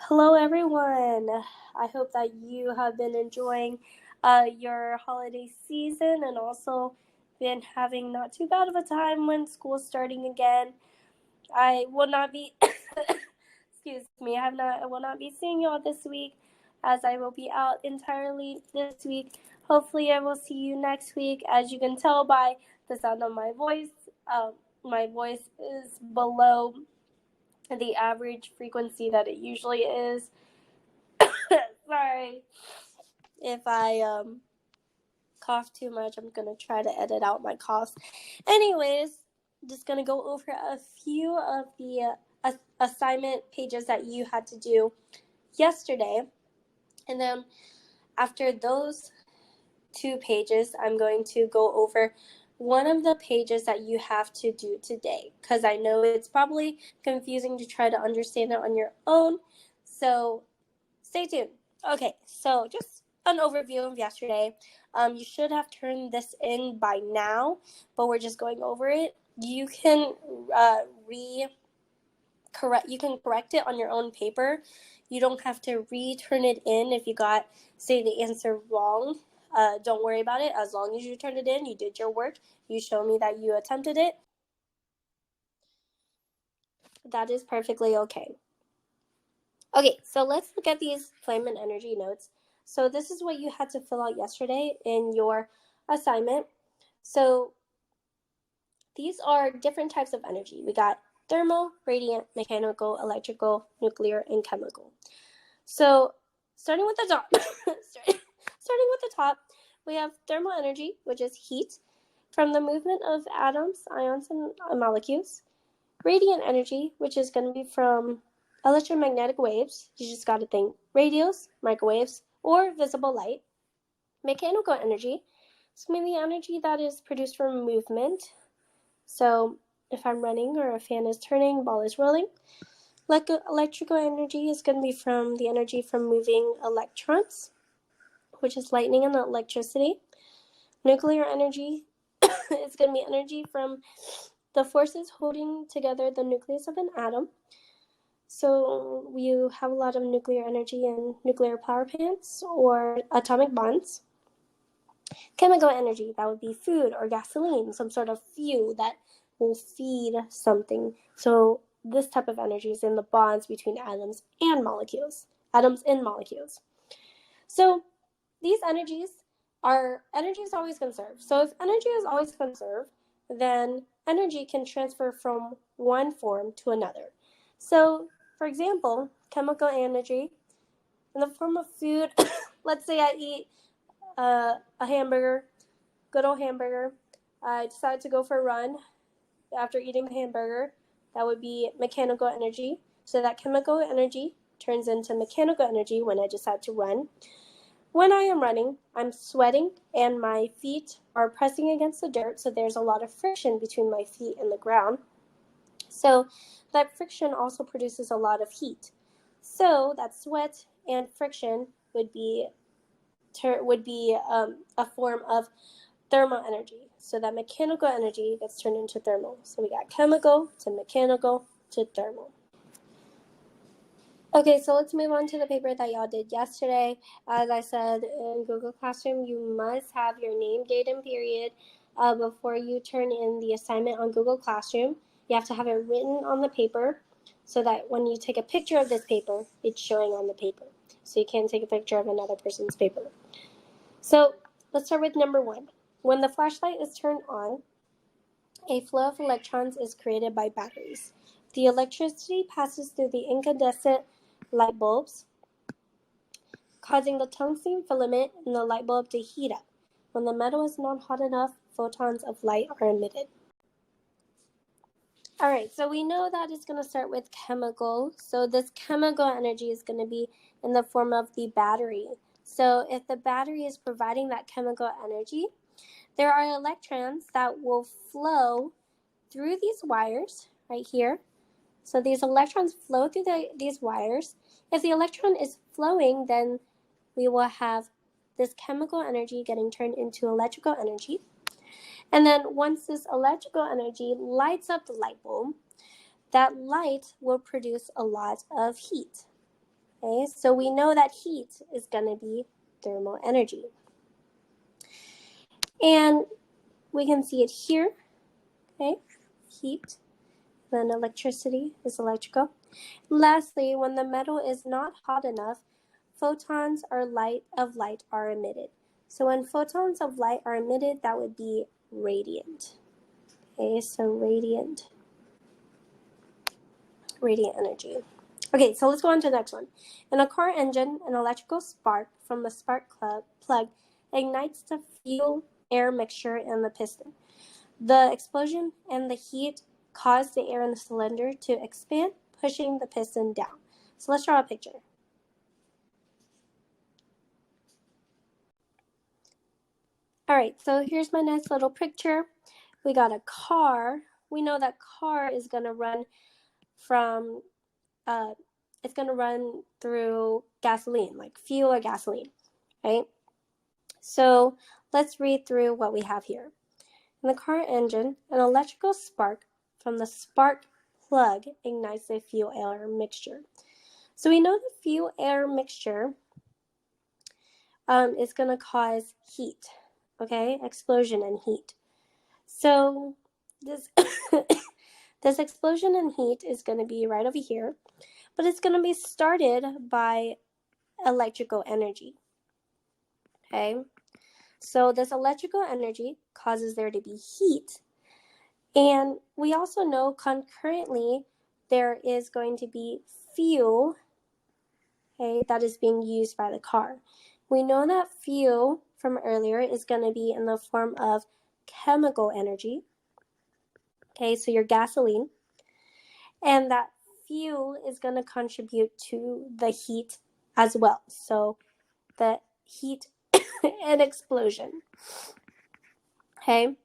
Hello, everyone. I hope that you have been enjoying your holiday season and also been having not too bad of a time when school's starting again. I will not be, excuse me, I will not be seeing y'all this week as I will be out entirely this week. Hopefully, I will see you next week. As you can tell by the sound of my voice is below the average frequency that it usually is. Sorry if I cough too much. I'm gonna try to edit out my coughs. Anyways, just gonna go over a few of the assignment pages that you had to do yesterday, and then after those two pages, I'm going to go over one of the pages that you have to do today, because I know it's probably confusing to try to understand it on your own. So stay tuned. Okay, so just an overview of yesterday. You should have turned this in by now, but we're just going over it. You can correct it on your own paper. You don't have to return it in if you got, say, the answer wrong. Don't worry about it. As long as you turned it in, you did your work, you show me that you attempted it. That is perfectly okay. Okay, so let's look at these flame and energy notes. So this is what you had to fill out yesterday in your assignment. So these are different types of energy. We got thermal, radiant, mechanical, electrical, nuclear, and chemical. So starting with the top, we have thermal energy, which is heat from the movement of atoms, ions, and molecules. Radiant energy, which is going to be from electromagnetic waves. You just got to think radios, microwaves, or visible light. Mechanical energy is going to be the energy that is produced from movement. So if I'm running or a fan is turning, ball is rolling. Electrical energy is going to be from the energy from moving electrons, which is lightning and electricity. Nuclear energy is going to be energy from the forces holding together the nucleus of an atom. So you have a lot of nuclear energy in nuclear power plants or atomic bonds. Chemical energy, that would be food or gasoline, some sort of fuel that will feed something. So this type of energy is in the bonds between atoms and molecules. So these energies is always conserved. So if energy is always conserved, then energy can transfer from one form to another. So, for example, chemical energy in the form of food. Let's say I eat a hamburger, good old hamburger. I decide to go for a run after eating the hamburger. That would be mechanical energy. So that chemical energy turns into mechanical energy when I decide to run. When I am running, I'm sweating and my feet are pressing against the dirt, so there's a lot of friction between my feet and the ground. So that friction also produces a lot of heat. So that sweat and friction would be a form of thermal energy. So that mechanical energy gets turned into thermal. So we got chemical to mechanical to thermal. Okay, so let's move on to the paper that y'all did yesterday. As I said, in Google Classroom, you must have your name, date, and period before you turn in the assignment on Google Classroom. You have to have it written on the paper so that when you take a picture of this paper, it's showing on the paper. So you can't take a picture of another person's paper. So let's start with number 1. When the flashlight is turned on, a flow of electrons is created by batteries. The electricity passes through the incandescent light bulbs, causing the tungsten filament in the light bulb to heat up. When the metal is not hot enough, photons of light are emitted. All right, so we know that it's going to start with chemical. So this chemical energy is going to be in the form of the battery. So if the battery is providing that chemical energy, there are electrons that will flow through these wires right here. So these electrons flow through these wires. If the electron is flowing, then we will have this chemical energy getting turned into electrical energy. And then once this electrical energy lights up the light bulb, that light will produce a lot of heat. Okay, so we know that heat is going to be thermal energy. And we can see it here, okay, heat, then electricity is electrical. Lastly, when the metal is not hot enough, photons of light are emitted. So when photons of light are emitted, that would be radiant. Okay, so radiant energy. Okay, so let's go on to the next one. In a car engine, an electrical spark from the spark plug ignites the fuel-air mixture in the piston. The explosion and the heat cause the air in the cylinder to expand, pushing the piston down. So let's draw a picture. All right, so here's my nice little picture. We got a car. We know that car is going to run from it's going to run through gasoline, like fuel or gasoline, right? So let's read through what we have here. In the car engine, an electrical spark from the spark plug ignites the fuel-air mixture. So we know the fuel-air mixture is going to cause heat, okay? Explosion and heat. So this, this explosion and heat is going to be right over here, but it's going to be started by electrical energy, okay? So this electrical energy causes there to be heat. And we also know concurrently there is going to be fuel, okay, that is being used by the car. We know that fuel from earlier is going to be in the form of chemical energy, okay, so your gasoline, and that fuel is going to contribute to the heat as well. So the heat and explosion, okay?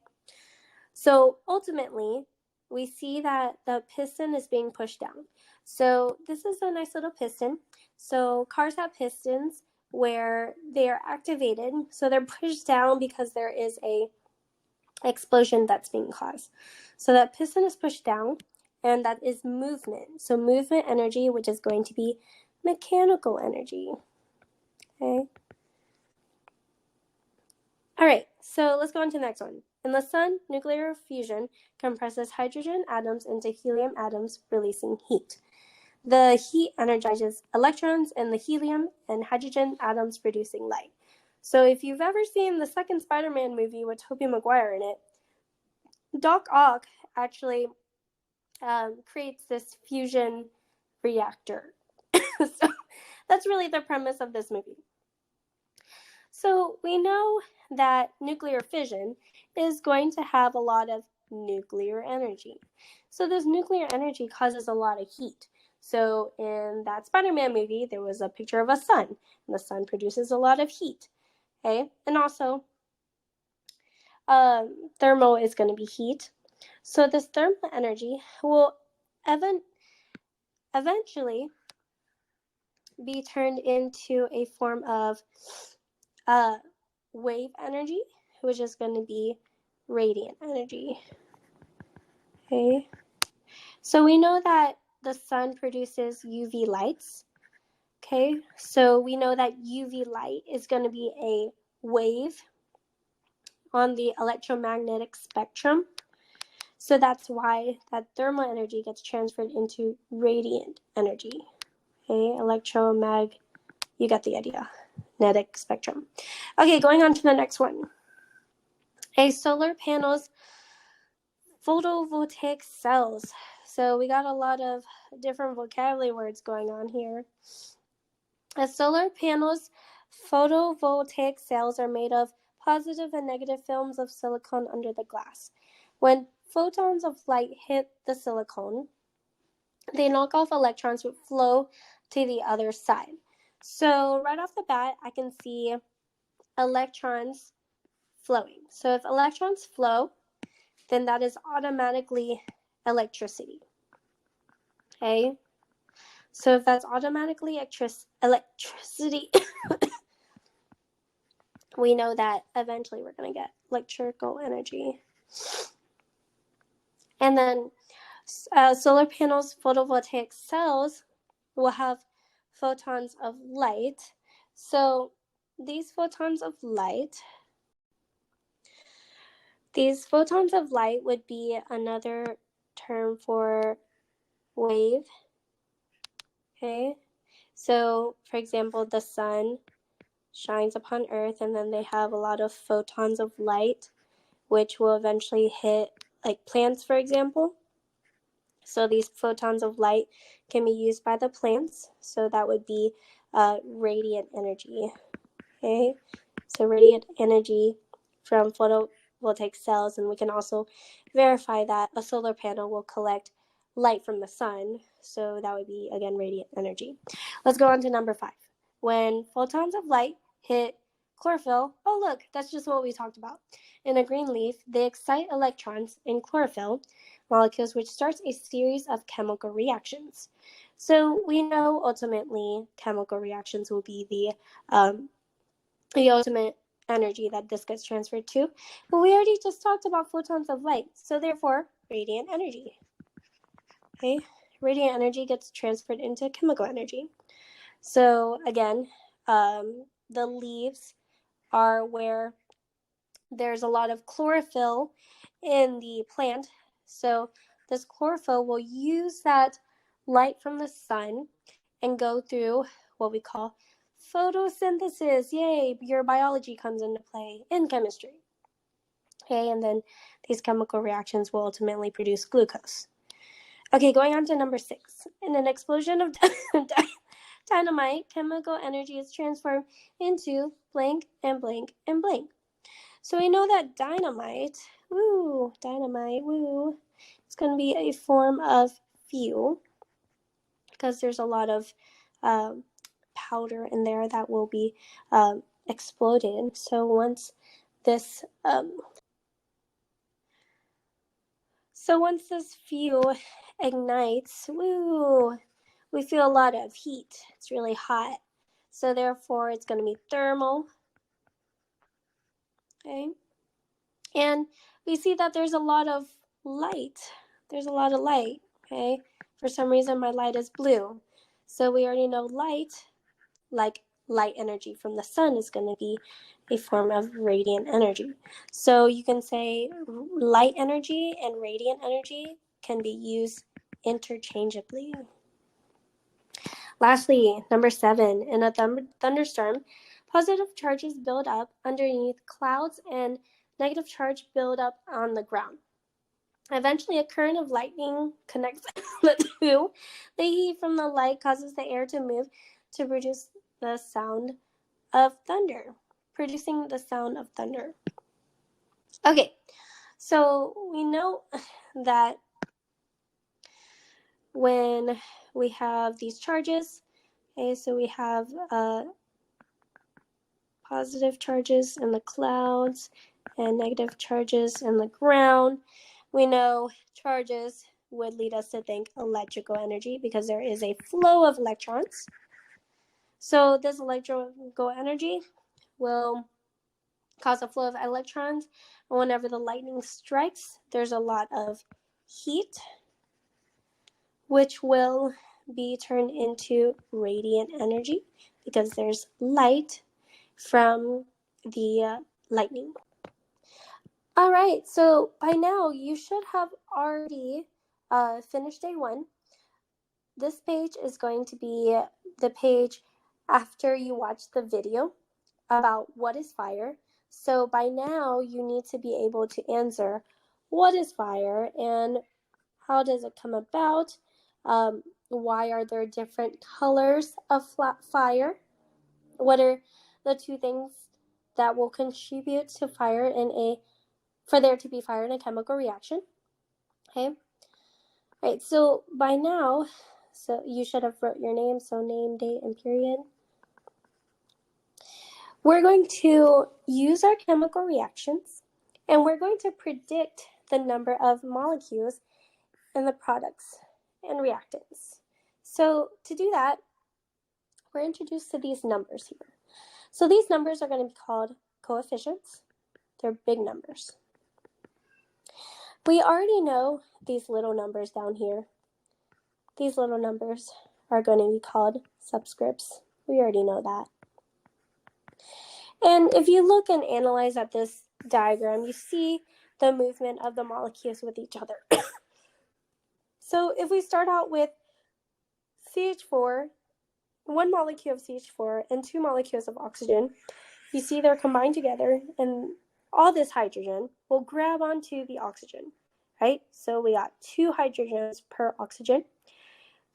So ultimately, we see that the piston is being pushed down. So this is a nice little piston. So cars have pistons where they are activated. So they're pushed down because there is a explosion that's being caused. So that piston is pushed down, and that is movement. So movement energy, which is going to be mechanical energy. Okay. All right, so let's go on to the next one. In the sun, nuclear fusion compresses hydrogen atoms into helium atoms, releasing heat. The heat energizes electrons in the helium and hydrogen atoms, producing light. So if you've ever seen the second Spider-Man movie with Tobey Maguire in it, Doc Ock actually creates this fusion reactor. So that's really the premise of this movie. So we know that nuclear fission is going to have a lot of nuclear energy. So this nuclear energy causes a lot of heat. So in that Spider-Man movie, there was a picture of a sun, and the sun produces a lot of heat. Okay, and also thermal is going to be heat. So this thermal energy will eventually be turned into a form of wave energy, which is going to be radiant energy. Okay, so we know that the sun produces UV lights. Okay, so we know that UV light is going to be a wave on the electromagnetic spectrum. So that's why that thermal energy gets transferred into radiant energy. Okay, you got the idea. Magnetic spectrum. Okay, going on to the next one. A solar panel's photovoltaic cells. So we got a lot of different vocabulary words going on here. A solar panel's photovoltaic cells are made of positive and negative films of silicon under the glass. When photons of light hit the silicon, they knock off electrons which flow to the other side. So right off the bat, I can see electrons flowing. So if electrons flow, then that is automatically electricity. Okay? So if that's automatically electricity, we know that eventually we're going to get electrical energy. And then solar panels, photovoltaic cells will have photons of light. So these photons of light would be another term for wave. Okay, so for example, the sun shines upon Earth, and then they have a lot of photons of light, which will eventually hit like plants, for example. So these photons of light can be used by the plants. So that would be radiant energy. Okay, so radiant energy from photovoltaic cells, and we can also verify that a solar panel will collect light from the sun. So that would be, again, radiant energy. Let's go on to number 5. When photons of light hit chlorophyll, oh look, that's just what we talked about. In a green leaf, they excite electrons in chlorophyll molecules, which starts a series of chemical reactions. So we know ultimately chemical reactions will be the ultimate energy that this gets transferred to. But we already just talked about photons of light, so therefore radiant energy. Okay, radiant energy gets transferred into chemical energy. So again, the leaves are where there's a lot of chlorophyll in the plant. So this chlorophyll will use that light from the sun and go through what we call photosynthesis. Yay, your biology comes into play in chemistry. Okay, and then these chemical reactions will ultimately produce glucose. Okay, going on to number 6. In an explosion of dynamite, chemical energy is transformed into blank and blank and blank. So we know that dynamite, it's going to be a form of fuel because there's a lot of powder in there that will be exploded. So once this fuel ignites, we feel a lot of heat. It's really hot. So therefore, it's going to be thermal. Okay. And we see that there's a lot of light. Okay. For some reason, my light is blue. So we already know light, like light energy from the sun, is going to be a form of radiant energy. So you can say light energy and radiant energy can be used interchangeably. Lastly, number 7, in a thunderstorm, positive charges build up underneath clouds and negative charge build up on the ground. Eventually, a current of lightning connects the two. The heat from the light causes the air to move to produce the sound of thunder, producing the sound of thunder. Okay, so we know that when we have these charges, okay, so we have positive charges in the clouds and negative charges in the ground. We know charges would lead us to think electrical energy because there is a flow of electrons. So this electrical energy will cause a flow of electrons, and whenever the lightning strikes, there's a lot of heat, which will be turned into radiant energy because there's light from the lightning. All right, so by now you should have already finished day 1. This page is going to be the page after you watch the video about what is fire. So by now you need to be able to answer what is fire and how does it come about? Why are there different colors of fire? What are the 2 things that will contribute to fire for there to be fire in a chemical reaction? Okay. All right. So by now, so you should have wrote your name. So name, date, and period. We're going to use our chemical reactions, and we're going to predict the number of molecules in the products and reactants. So to do that, we're introduced to these numbers here. So these numbers are going to be called coefficients. They're big numbers. We already know these little numbers down here. These little numbers are going to be called subscripts. We already know that. And if you look and analyze at this diagram, you see the movement of the molecules with each other. So if we start out with CH4, one molecule of CH4 and two molecules of oxygen, you see they're combined together, and all this hydrogen will grab onto the oxygen, right? So we got 2 hydrogens per oxygen.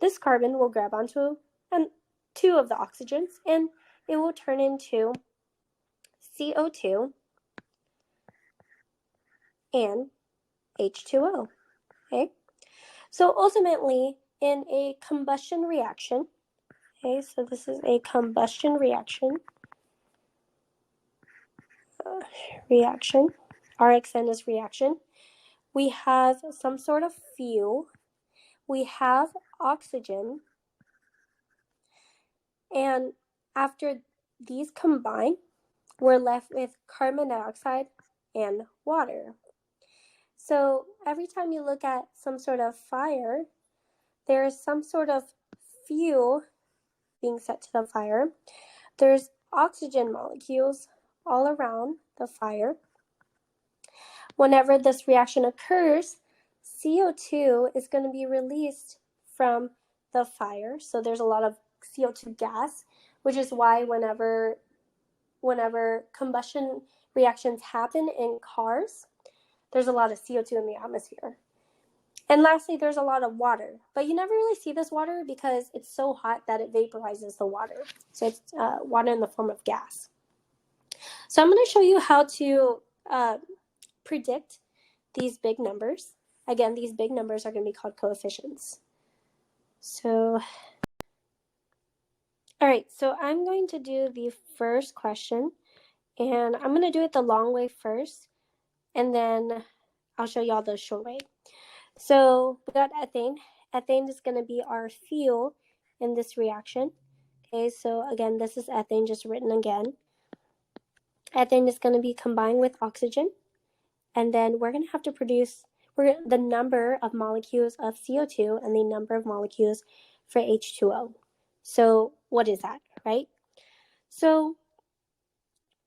This carbon will grab onto 2 of the oxygens, and it will turn into CO2 and H2O, okay? So ultimately, in a combustion reaction, okay, so this is a combustion reaction, RxN is reaction. We have some sort of fuel, we have oxygen, and after these combine, we're left with carbon dioxide and water. So every time you look at some sort of fire, there is some sort of fuel being set to the fire. There's oxygen molecules all around the fire. Whenever this reaction occurs, CO2 is going to be released from the fire. So there's a lot of CO2 gas, which is why whenever combustion reactions happen in cars, there's a lot of CO2 in the atmosphere. And lastly, there's a lot of water, but you never really see this water because it's so hot that it vaporizes the water. So it's water in the form of gas. So I'm going to show you how to predict these big numbers. Again, these big numbers are going to be called coefficients. So, all right, so I'm going to do the first question, and I'm going to do it the long way first, and then I'll show y'all the short way. So we got ethane. Ethane is going to be our fuel in this reaction. Okay, so again, this is ethane just written again. Ethane is going to be combined with oxygen, and then we're going to have to produce the number of molecules of CO2 and the number of molecules for H2O. So what is that, right? So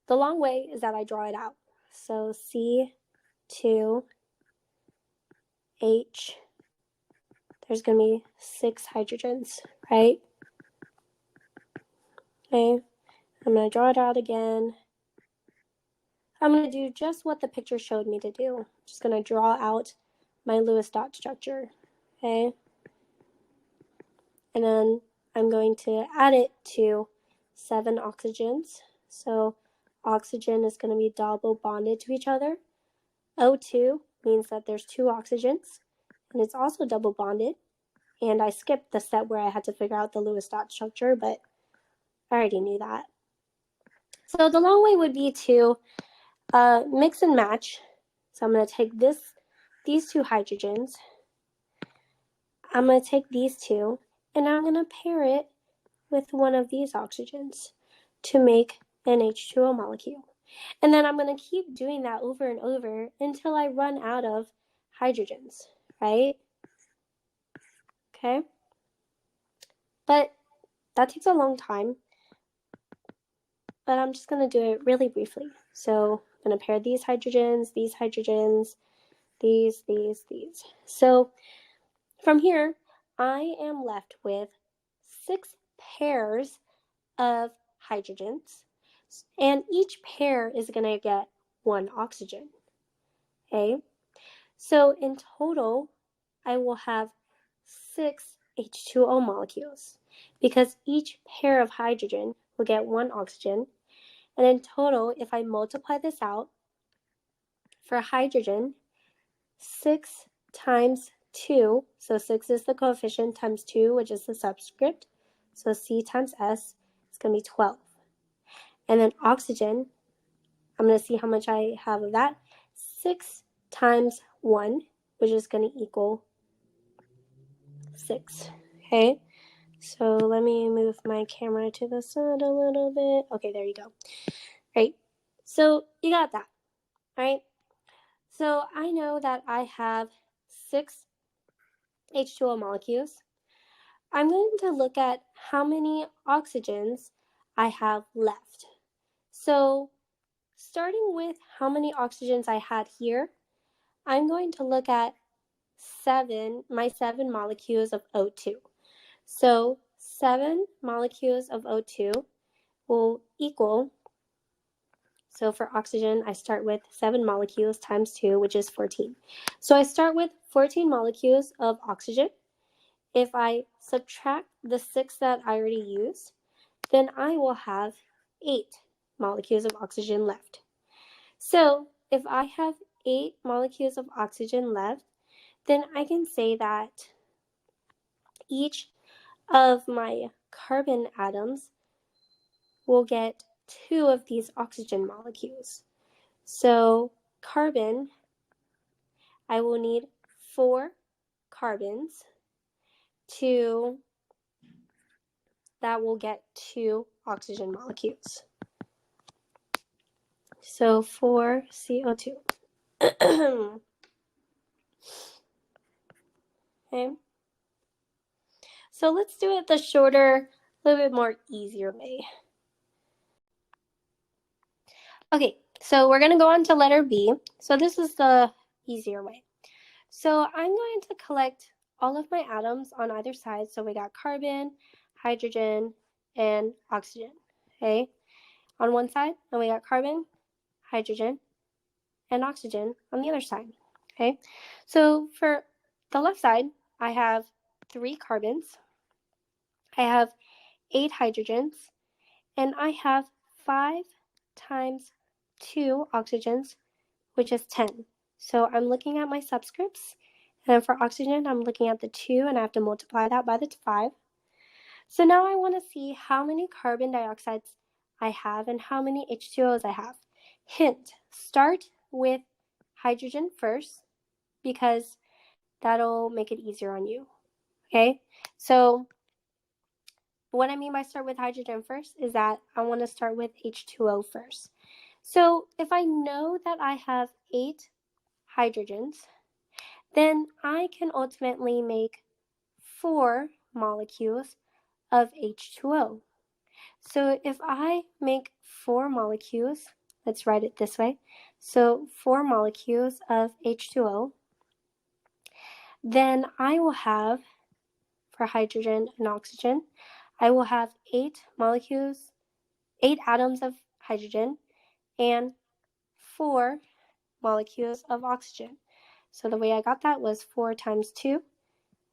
the long way is that I draw it out. So C2H, there's going to be 6 hydrogens, right? Okay, I'm going to draw it out again. I'm going to do just what the picture showed me to do. I'm just going to draw out my Lewis dot structure, okay? And then I'm going to add it to 7 oxygens. So oxygen is going to be double bonded to each other. O2 means that there's 2 oxygens, and it's also double bonded. And I skipped the step where I had to figure out the Lewis dot structure, but I already knew that. So the long way would be to mix and match. So I'm going to take these 2 hydrogens. I'm going to take these 2, and I'm going to pair it with one of these oxygens to make an H2O molecule. And then I'm going to keep doing that over and over until I run out of hydrogens, right? Okay. But that takes a long time. But I'm just going to do it really briefly. So I'm going to pair these hydrogens, these, these. So from here, I am left with 6 pairs of hydrogens, and each pair is going to get 1 oxygen. Okay, so in total, I will have 6 H2O molecules because each pair of hydrogen will get 1 oxygen. And in total, if I multiply this out, for hydrogen, 6 times 2, so 6 is the coefficient, times 2, which is the subscript, so C times S is going to be 12. And then oxygen, I'm going to see how much I have of that. 6 times 1, which is going to equal 6. Okay, so let me move my camera to the side a little bit. Okay, there you go. Right, so you got that, right? So I know that I have 6 H2O molecules. I'm going to look at how many oxygens I have left. So starting with how many oxygens I had here, I'm going to look at my 7 molecules of O2. So 7 molecules of O2 will equal, so for oxygen, I start with 7 molecules times 2, which is 14. So I start with 14 molecules of oxygen. If I subtract the 6 that I already used, then I will have 8 molecules of oxygen left. So if I have 8 molecules of oxygen left, then I can say that each of my carbon atoms will get 2 of these oxygen molecules. So carbon, I will need 4 carbons that will get 2 oxygen molecules. So 4 CO2. Okay. So let's do it the shorter, a little bit more easier way. Okay, so we're going to go on to letter B. So this is the easier way. So I'm going to collect all of my atoms on either side. So we got carbon, hydrogen, and oxygen. Okay, on one side, and we got carbon, hydrogen, and oxygen on the other side. Okay, so for the left side, I have 3 carbons, I have 8 hydrogens, and I have 5 times 2 oxygens, which is 10. So I'm looking at my subscripts, and for oxygen, I'm looking at the 2, and I have to multiply that by the 5. So now I want to see how many carbon dioxides I have and how many H2Os I have. Hint, start with hydrogen first because that'll make it easier on you. Okay, so what I mean by start with hydrogen first is that I want to start with H2O first. So if I know that I have 8 hydrogens, then I can ultimately make 4 molecules of H2O. So if I make 4 molecules, let's write it this way. So 4 molecules of H2O, then I will have, for hydrogen and oxygen, I will have 8 molecules, 8 atoms of hydrogen, and 4 molecules of oxygen. So the way I got that was 4 times 2,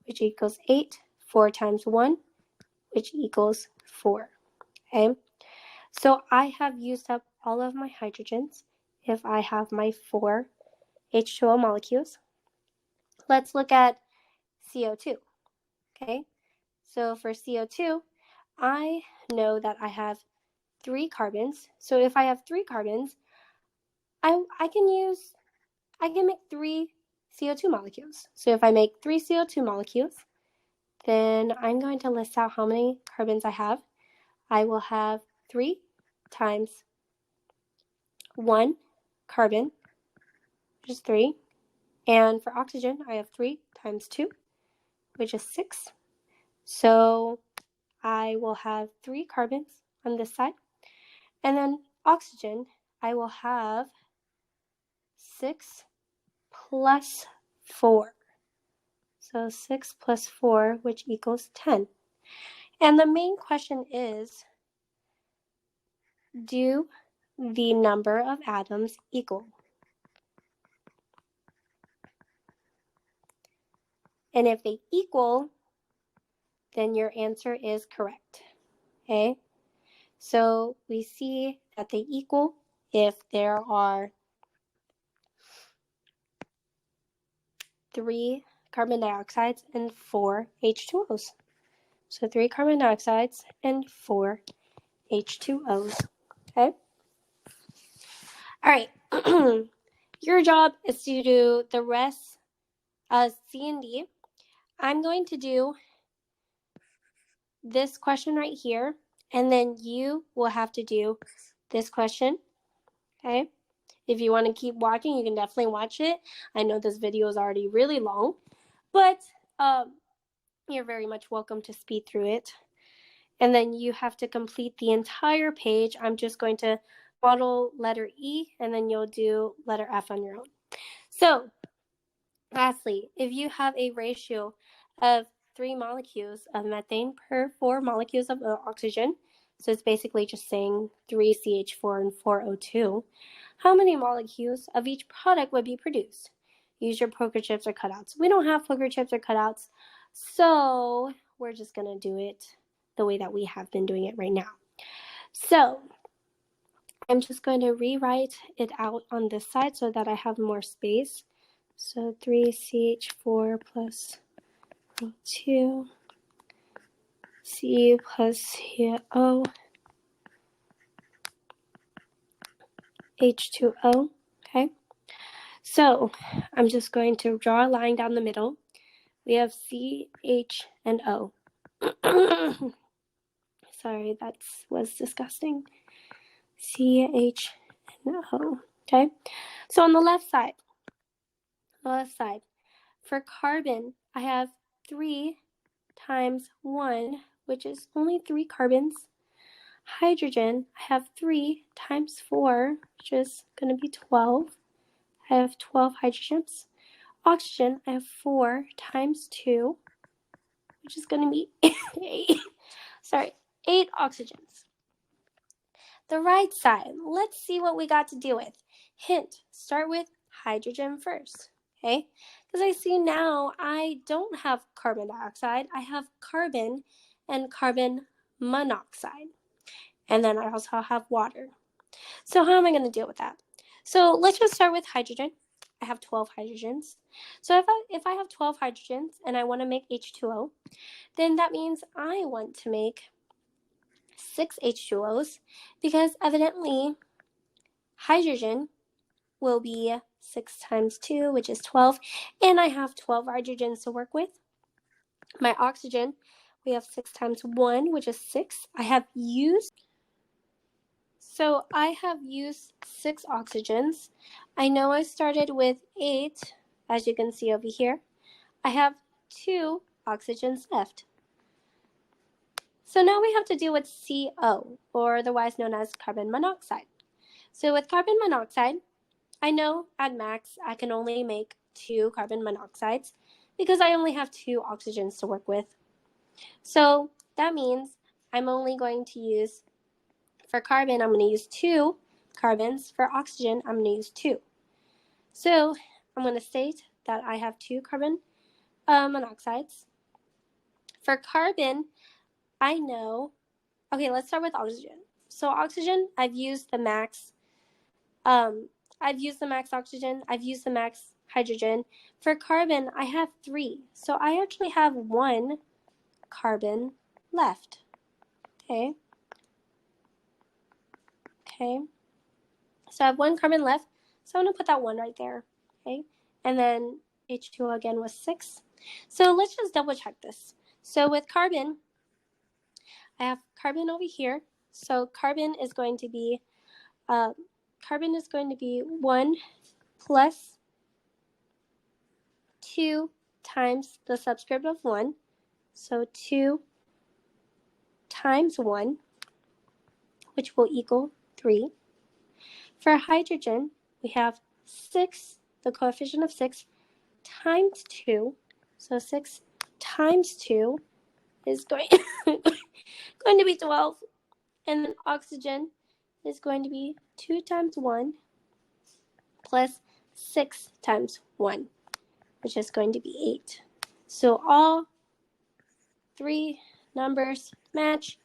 which equals 8, 4 times 1, which equals 4. Okay, so I have used up all of my hydrogens if I have my 4 H2O molecules. Let's look at CO2. Okay, so for CO2, I know that I have 3 carbons. So if I have 3 carbons, I can make 3 CO2 molecules. So if I make 3 CO2 molecules, then I'm going to list out how many carbons I have. I will have 3 times 1 carbon, which is 3. And for oxygen, I have 3 times 2, which is 6. So I will have 3 carbons on this side. And then oxygen, I will have 6 plus 4. So 6 plus 4, which equals 10. And the main question is, do the number of atoms equal? And if they equal, then your answer is correct. Okay? So we see that they equal if there are 3 carbon dioxides and 4 H2Os. So 3 carbon dioxides and 4 H2Os. Okay? All right. Your job is to do the rest C and D. I'm going to do this question right here, and then you will have to do this question. Okay? If you want to keep watching, you can definitely watch it. I know this video is already really long, but you're very much welcome to speed through it. And then you have to complete the entire page. I'm just going to model letter E, and then you'll do letter F on your own. So, lastly, if you have a ratio of 3 molecules of methane per 4 molecules of oxygen, so it's basically just saying 3 CH4 and 4 O2, how many molecules of each product would be produced? Use your poker chips or cutouts. We don't have poker chips or cutouts, so we're just going to do it the way that we have been doing it right now. So I'm just going to rewrite it out on this side so that I have more space. So 3CH4 plus O2, C plus here O, H2O, okay? So I'm just going to draw a line down the middle. We have C, H, and O. Sorry, that was disgusting. C, H, and O, okay? So on the left side, for carbon, I have 3 times 1, which is only 3 carbons. Hydrogen, I have 3 times 4, which is going to be 12. I have 12 hydrogens. Oxygen, I have 4 times 2, which is going to be 8 oxygens. The right side, let's see what we got to deal with. Hint, start with hydrogen first, okay? Because I see now I don't have carbon dioxide, I have carbon and carbon monoxide. And then I also have water. So how am I going to deal with that? So let's just start with hydrogen. I have 12 hydrogens. So if I have 12 hydrogens and I want to make H2O, then that means I want to make 6 H2Os, because evidently hydrogen will be 6 times 2, which is 12, and I have 12 hydrogens to work with. My oxygen, we have 6 times 1, which is 6. I have used 6 oxygens. I know I started with 8, as you can see over here. I have 2 oxygens left. So now we have to deal with CO, or otherwise known as carbon monoxide. So with carbon monoxide, I know at max I can only make 2 carbon monoxides because I only have 2 oxygens to work with. So that means I'm only going to use, for carbon, I'm going to use 2 carbons. For oxygen, I'm going to use 2. So I'm going to state that I have 2 carbon monoxides. For carbon, I know, okay, let's start with oxygen. So oxygen, I've used the max oxygen, I've used the max hydrogen. For carbon, I have 3. So I actually have 1 carbon left. Okay. So I have 1 carbon left. So I'm going to put that 1 right there. Okay. And then H2O again was 6. So let's just double check this. So with carbon, I have carbon over here. So carbon is going to be 1 plus 2 times the subscript of 1. So 2 times 1, which will equal 3. For hydrogen, we have 6, the coefficient of 6, times 2. So 6 times 2 is going to be 12. And then oxygen is going to be 2 times 1 plus 6 times 1, which is going to be 8. So all 3 numbers match.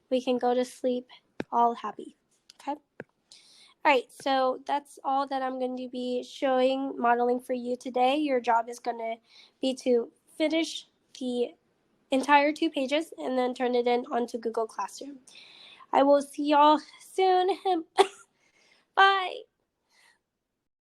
We can go to sleep all happy. Okay? All right, so that's all that I'm going to be modeling for you today. Your job is going to be to finish the entire 2 pages and then turn it in onto Google Classroom. I will see y'all soon. Bye.